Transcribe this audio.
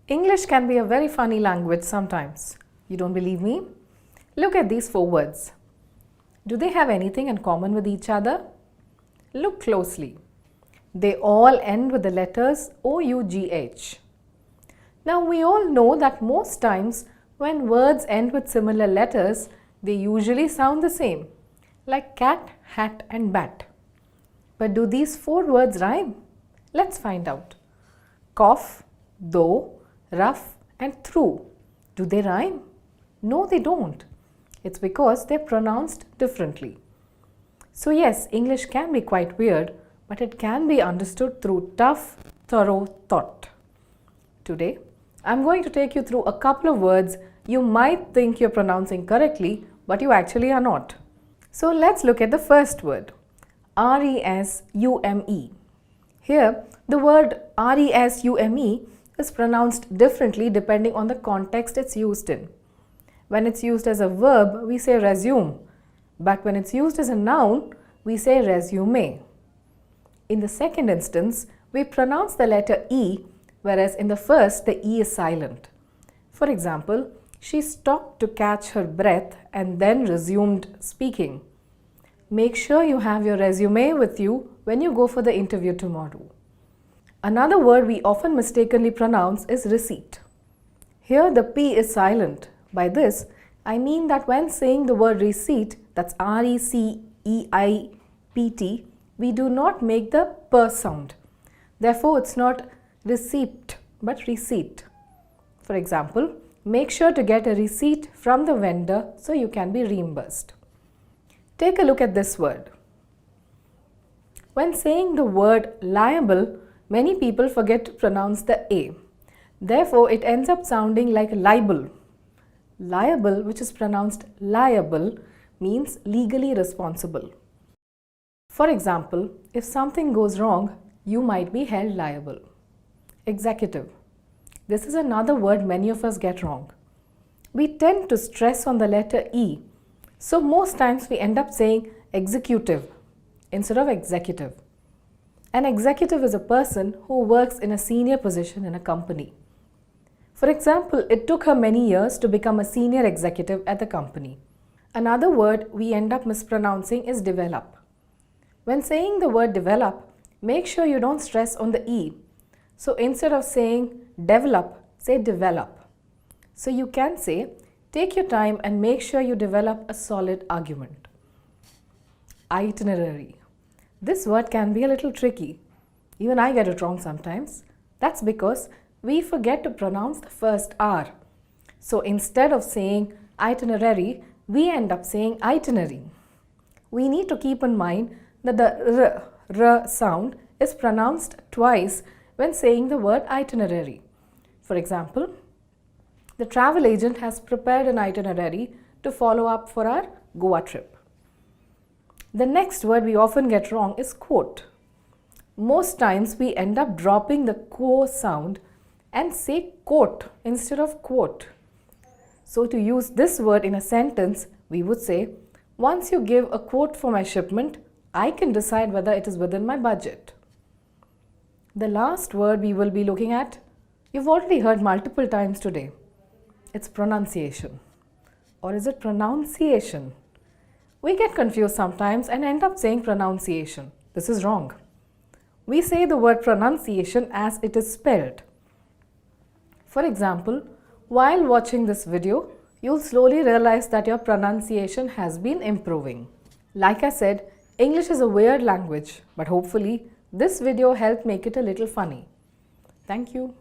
English can be a very funny language sometimes. You don't believe me? Look at these 4 words. Do they have anything in common with each other? Look closely. They all end with the letters O-U-G-H. Now we all know that most times when words end with similar letters, they usually sound the same, like cat, hat and bat. But do these 4 words rhyme? Let's find out. Cough, though, rough and through. Do they rhyme? No, they don't. It's because they're pronounced differently. So yes, English can be quite weird, but it can be understood through tough, thorough thought. Today, I'm going to take you through a couple of words you might think you're pronouncing correctly, but you actually are not. So let's look at the first word, resume. Here, the word resume is pronounced differently depending on the context it's used in. When it's used as a verb, we say resume, but when it's used as a noun, we say resume. In the second instance, we pronounce the letter E, whereas in the first, the E is silent. For example, she stopped to catch her breath and then resumed speaking. Make sure you have your resume with you when you go for the interview tomorrow. Another word we often mistakenly pronounce is receipt. Here the P is silent. By this, I mean that when saying the word receipt, that's R-E-C-E-I-P-T, we do not make the P sound. Therefore, it's not receipt, but receipt. For example, make sure to get a receipt from the vendor so you can be reimbursed. Take a look at this word. When saying the word liable, many people forget to pronounce the A. Therefore, it ends up sounding like libel. Liable, which is pronounced liable, means legally responsible. For example, if something goes wrong, you might be held liable. Executive. This is another word many of us get wrong. We tend to stress on the letter E, so most times we end up saying executive instead of executive. An executive is a person who works in a senior position in a company. For example, it took her many years to become a senior executive at the company. Another word we end up mispronouncing is develop. When saying the word develop, make sure you don't stress on the E. So instead of saying develop, say develop. So you can say, take your time and make sure you develop a solid argument. Itinerary. This word can be a little tricky. Even I get it wrong sometimes. That's because we forget to pronounce the first R. So instead of saying itinerary, we end up saying itinerary. We need to keep in mind that the R sound is pronounced twice when saying the word itinerary. For example, the travel agent has prepared an itinerary to follow up for our Goa trip. The next word we often get wrong is quote. Most times we end up dropping the quo sound and say quote instead of quote. So to use this word in a sentence, we would say, once you give a quote for my shipment, I can decide whether it is within my budget. The last word we will be looking at, you've already heard multiple times today. It's pronunciation. Or is it pronunciation? We get confused sometimes and end up saying pronunciation. This is wrong. We say the word pronunciation as it is spelled. For example, while watching this video, you'll slowly realize that your pronunciation has been improving. Like I said, English is a weird language, but hopefully this video helped make it a little funny. Thank you.